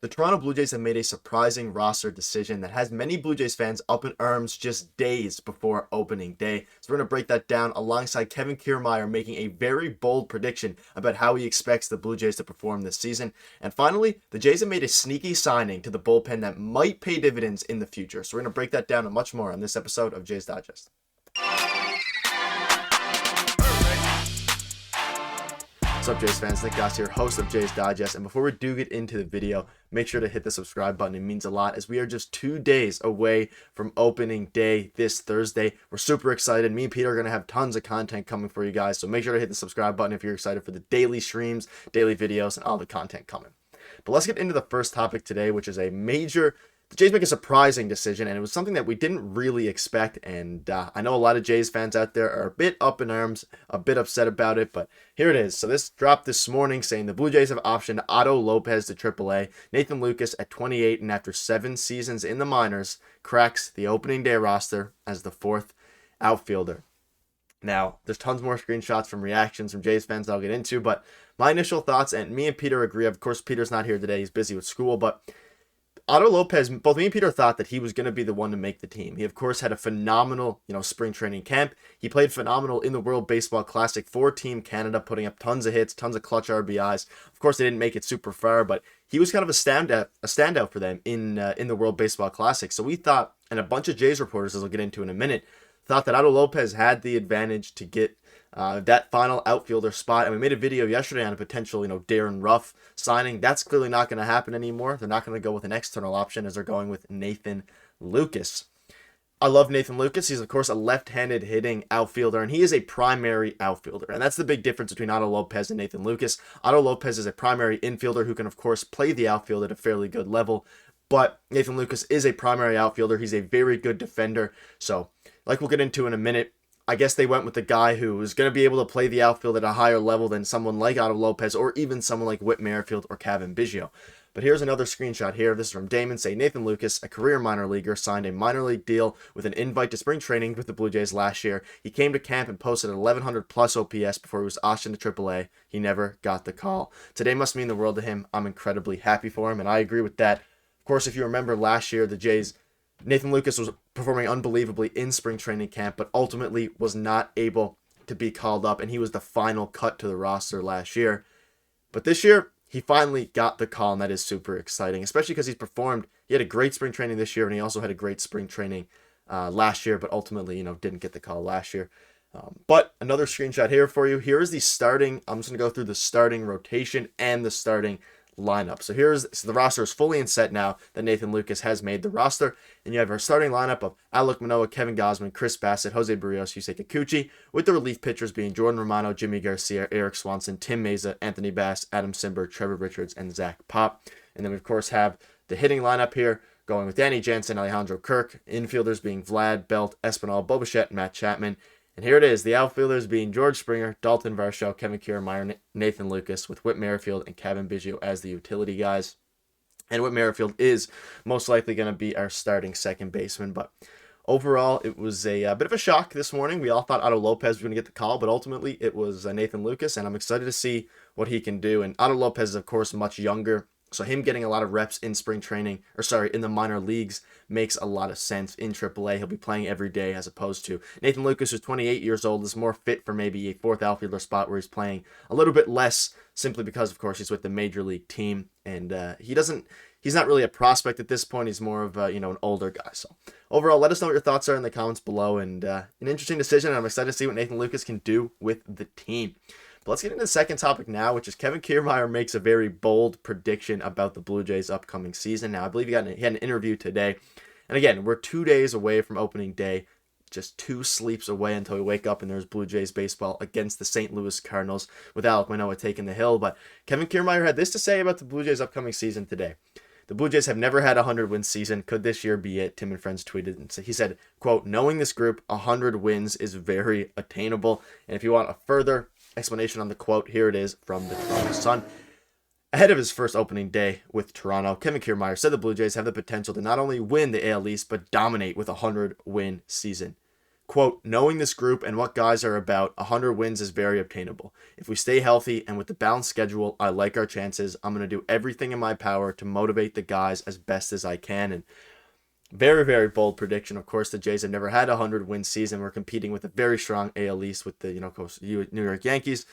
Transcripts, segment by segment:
The Toronto Blue Jays have made a surprising roster decision that has many Blue Jays fans up in arms just days before opening day. So we're going to break that down alongside Kevin Kiermaier making a very bold prediction about how he expects the Blue Jays to perform this season. And finally, the Jays have made a sneaky signing to the bullpen that might pay dividends in the future. So we're going to break that down and much more on this episode of Jays Digest. What's up, Jays fans? Nick Gosse here, host of Jays Digest. And before we do get into the video, make sure to hit the subscribe button. It means a lot as we are just 2 days away from opening day this Thursday. We're super excited. Me and Peter are going to have tons of content coming for you guys. So make sure to hit the subscribe button if you're excited for the daily streams, daily videos, and all the content coming. But let's get into the first topic today, which is the Jays make a surprising decision, and it was something that we didn't really expect, and I know a lot of Jays fans out there are a bit up in arms, a bit upset about it, but here it is. So this dropped this morning saying the Blue Jays have optioned Otto Lopez to AAA. Nathan Lucas at 28 and after 7 seasons in the minors cracks the opening day roster as the 4th outfielder. Now, there's tons more screenshots from reactions from Jays fans that I'll get into, but my initial thoughts, and me and Peter agree, of course Peter's not here today, he's busy with school, but Otto Lopez, both me and Peter thought that he was going to be the one to make the team. He, of course, had a phenomenal, spring training camp. He played phenomenal in the World Baseball Classic for Team Canada, putting up tons of hits, tons of clutch RBIs. Of course, they didn't make it super far, but he was kind of a standout for them in the World Baseball Classic. So we thought, and a bunch of Jays reporters, as we'll get into in a minute, thought that Otto Lopez had the advantage to get that final outfielder spot. And we made a video yesterday on a potential, Darren Ruff signing. That's clearly not going to happen anymore. They're not going to go with an external option as they're going with Nathan Lucas. I love Nathan Lucas. He's, of course, a left-handed hitting outfielder, and he is a primary outfielder. And that's the big difference between Otto Lopez and Nathan Lucas. Otto Lopez is a primary infielder who can, of course, play the outfield at a fairly good level. But Nathan Lucas is a primary outfielder. He's a very good defender. So, like we'll get into in a minute, I guess they went with the guy who is going to be able to play the outfield at a higher level than someone like Otto Lopez or even someone like Whit Merrifield or Cavan Biggio. But here's another screenshot here. This is from Damon. Say Nathan Lucas, a career minor leaguer, signed a minor league deal with an invite to spring training with the Blue Jays last year. He came to camp and posted an 1100 plus OPS before he was auctioned to AAA. He never got the call. Today must mean the world to him. I'm incredibly happy for him, and I agree with that. Of course, if you remember last year, the Jays, Nathan Lucas was performing unbelievably in spring training camp, but ultimately was not able to be called up, and he was the final cut to the roster last year. But this year, he finally got the call, and that is super exciting, especially because he had a great spring training this year, and he also had a great spring training last year, but ultimately, didn't get the call last year. But another screenshot here for you. Here is the starting, I'm just going to go through the starting rotation and the starting lineup. So the roster is fully in set now that Nathan Lucas has made the roster, and you have our starting lineup of Alek Manoah, Kevin Gausman, Chris Bassett, Jose Barrios, Yusei Kikuchi, with the relief pitchers being Jordan Romano, Jimmy Garcia, Eric Swanson, Tim Meza, Anthony Bass, Adam Simber, Trevor Richards, and Zach Pop. And then we of course have the hitting lineup here going with Danny Jansen, Alejandro Kirk, infielders being Vlad, Belt, Espinal, Bo Bichette, Matt Chapman. And here it is, the outfielders being George Springer, Dalton Varsho, Kevin Kiermaier, Nathan Lucas, with Whit Merrifield and Cavan Biggio as the utility guys. And Whit Merrifield is most likely going to be our starting second baseman. But overall, it was a bit of a shock this morning. We all thought Otto Lopez was going to get the call, but ultimately it was Nathan Lucas, and I'm excited to see what he can do. And Otto Lopez is, of course, much younger. So him getting a lot of reps in in the minor leagues makes a lot of sense in AAA. He'll be playing every day as opposed to Nathan Lucas, who's 28 years old, is more fit for maybe a 4th outfielder spot where he's playing a little bit less simply because, of course, he's with the major league team. And he's not really a prospect at this point. He's more of an older guy. So overall, let us know what your thoughts are in the comments below. And an interesting decision. And I'm excited to see what Nathan Lucas can do with the team. But let's get into the second topic now, which is Kevin Kiermaier makes a very bold prediction about the Blue Jays' upcoming season. Now, I believe he had an interview today. And again, we're 2 days away from opening day, just 2 sleeps away until we wake up and there's Blue Jays baseball against the St. Louis Cardinals with Alek Manoah taking the hill. But Kevin Kiermaier had this to say about the Blue Jays' upcoming season today. The Blue Jays have never had a 100-win season. Could this year be it? Tim and Friends tweeted. And he said, quote, knowing this group, 100 wins is very attainable. And if you want a further explanation on the quote, here it is from the Toronto Sun. Ahead of his first opening day with Toronto, Kevin Kiermaier said the Blue Jays have the potential to not only win the AL East, but dominate with a 100-win season. Quote, knowing this group and what guys are about, 100 wins is very obtainable. If we stay healthy and with the balanced schedule, I like our chances. I'm going to do everything in my power to motivate the guys as best as I can. And very, very bold prediction. Of course, the Jays have never had a 100-win season. We're competing with a very strong AL East with the, of course, New York Yankees,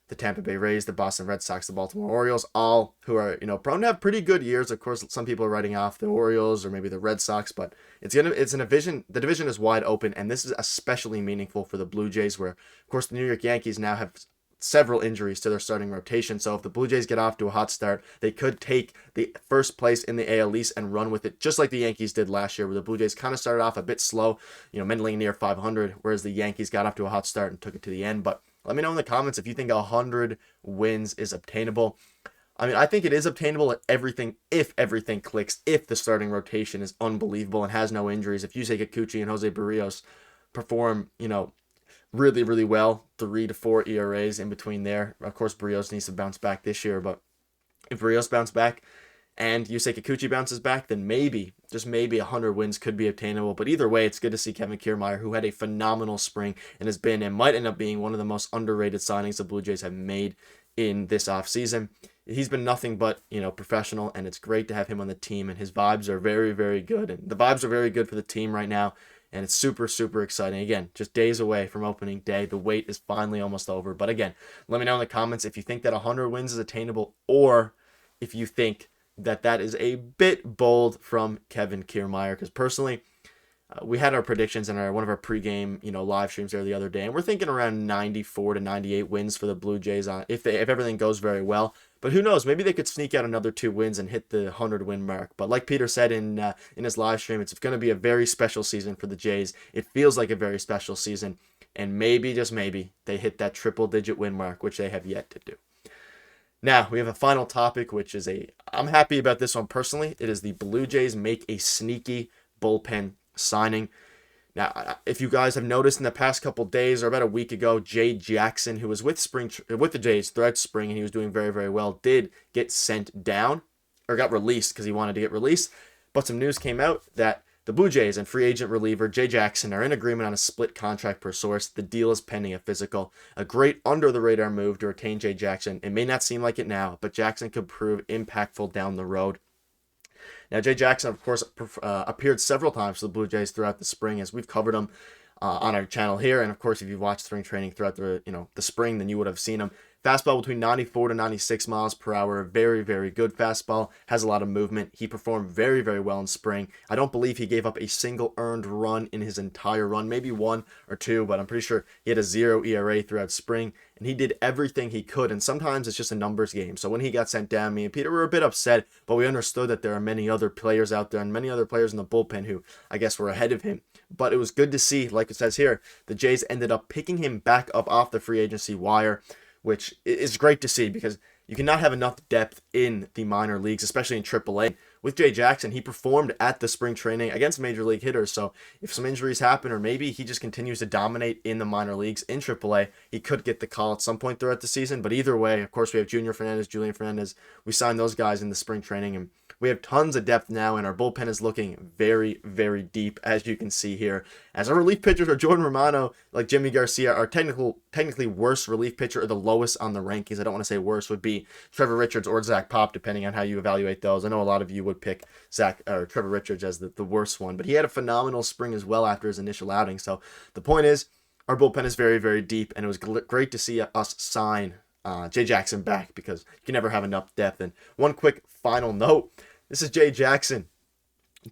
the Tampa Bay Rays, the Boston Red Sox, the Baltimore Orioles, all who are, prone to have pretty good years. Of course, some people are writing off the Orioles or maybe the Red Sox, but it's in a division. The division is wide open, and this is especially meaningful for the Blue Jays, where, of course, the New York Yankees now have several injuries to their starting rotation. So if the Blue Jays get off to a hot start, they could take the first place in the AL East and run with it, just like the Yankees did last year, where the Blue Jays kind of started off a bit slow, middling near 500, whereas the Yankees got off to a hot start and took it to the end. But let me know in the comments if you think 100 wins is obtainable. I mean, I think it is obtainable if everything clicks, if the starting rotation is unbelievable and has no injuries. If Yusei Kikuchi and Jose Barrios perform, really, really well, 3 to 4 ERAs in between there. Of course, Barrios needs to bounce back this year, but if Barrios bounce back and Yusei Kikuchi bounces back, then maybe, just maybe 100 wins could be obtainable. But either way, it's good to see Kevin Kiermaier, who had a phenomenal spring and has been and might end up being one of the most underrated signings the Blue Jays have made in this offseason. He's been nothing but, professional, and it's great to have him on the team, and his vibes are very, very good. And the vibes are very good for the team right now, and it's super, super exciting. Again, just days away from opening day. The wait is finally almost over. But again, let me know in the comments if you think that 100 wins is attainable, or if you think that is a bit bold from Kevin Kiermaier, because personally, we had our predictions in one of our pregame, live streams there the other day, and we're thinking around 94 to 98 wins for the Blue Jays if everything goes very well. But who knows? Maybe they could sneak out another 2 wins and hit the 100-win mark. But like Peter said in his live stream, it's going to be a very special season for the Jays. It feels like a very special season, and maybe, just maybe, they hit that triple-digit win mark, which they have yet to do. Now, we have a final topic, which is I'm happy about this one personally. It is the Blue Jays make a sneaky bullpen signing. Now, if you guys have noticed in the past couple days or about a week ago, Jay Jackson, who was with the Jays throughout spring and he was doing very, very well, did get sent down or got released because he wanted to get released. But some news came out that the Blue Jays and free agent reliever Jay Jackson are in agreement on a split contract per source. The deal is pending a physical. A great under-the-radar move to retain Jay Jackson. It may not seem like it now, but Jackson could prove impactful down the road. Now, Jay Jackson, of course, appeared several times for the Blue Jays throughout the spring, as we've covered him on our channel here. And, of course, if you've watched spring training throughout the spring, then you would have seen him. Fastball between 94 to 96 miles per hour. Very, very good fastball. Has a lot of movement. He performed very, very well in spring. I don't believe he gave up a single earned run in his entire run. Maybe 1 or 2, but I'm pretty sure he had a 0 ERA throughout spring. And he did everything he could. And sometimes it's just a numbers game. So when he got sent down, me and Peter were a bit upset. But we understood that there are many other players out there and many other players in the bullpen who, I guess, were ahead of him. But it was good to see, like it says here, the Jays ended up picking him back up off the free agency wire, which is great to see because you cannot have enough depth in the minor leagues, especially in AAA. With Jay Jackson, he performed at the spring training against major league hitters. So if some injuries happen, or maybe he just continues to dominate in the minor leagues in AAA, he could get the call at some point throughout the season. But either way, of course, we have Junior Fernandez, Julian Fernandez. We signed those guys in the spring training, and we have tons of depth now, and our bullpen is looking very, very deep, as you can see here. As our relief pitchers are Jordan Romano, like Jimmy Garcia, our technically worst relief pitcher, or the lowest on the rankings. I don't want to say worse, would be Trevor Richards or Zach Pop, depending on how you evaluate those. I know a lot of you would pick Trevor Richards as the worst one, but he had a phenomenal spring as well after his initial outing. So the point is, our bullpen is very, very deep, and it was great to see us sign Jay Jackson back, because you can never have enough depth. And one quick final note, this is Jay Jackson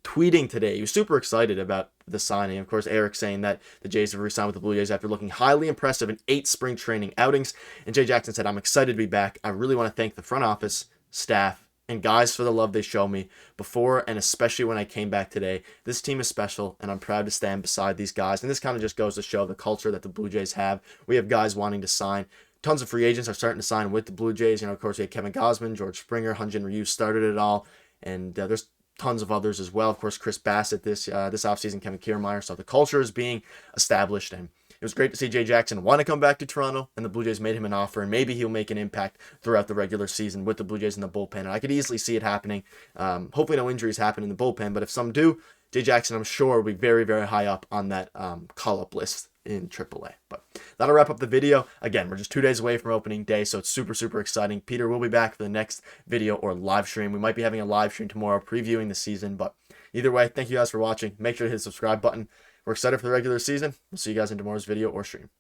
tweeting today. He was super excited about the signing. Of course, Eric saying that the Jays have re-signed with the Blue Jays after looking highly impressive in 8 spring training outings. And Jay Jackson said, "I'm excited to be back. I really want to thank the front office, staff, and guys for the love they show me before and especially when I came back today. This team is special, and I'm proud to stand beside these guys." And this kind of just goes to show the culture that the Blue Jays have. We have guys wanting to sign. Tons of free agents are starting to sign with the Blue Jays. Of course, we had Kevin Gausman, George Springer, Hyun-Jin Ryu started it all. And there's tons of others as well. Of course, Chris Bassett this offseason, Kevin Kiermaier. So the culture is being established, and it was great to see Jay Jackson want to come back to Toronto, and the Blue Jays made him an offer, and maybe he'll make an impact throughout the regular season with the Blue Jays in the bullpen. And I could easily see it happening. Hopefully no injuries happen in the bullpen, but if some do, Jay Jackson, I'm sure, will be very, very high up on that call-up list in AAA. But that'll wrap up the video. Again, we're just 2 days away from opening day, so it's super, super exciting. Peter will be back for the next video or live stream. We might be having a live stream tomorrow previewing the season, but either way, thank you guys for watching. Make sure to hit the subscribe button. We're excited for the regular season. We'll see you guys in tomorrow's video or stream.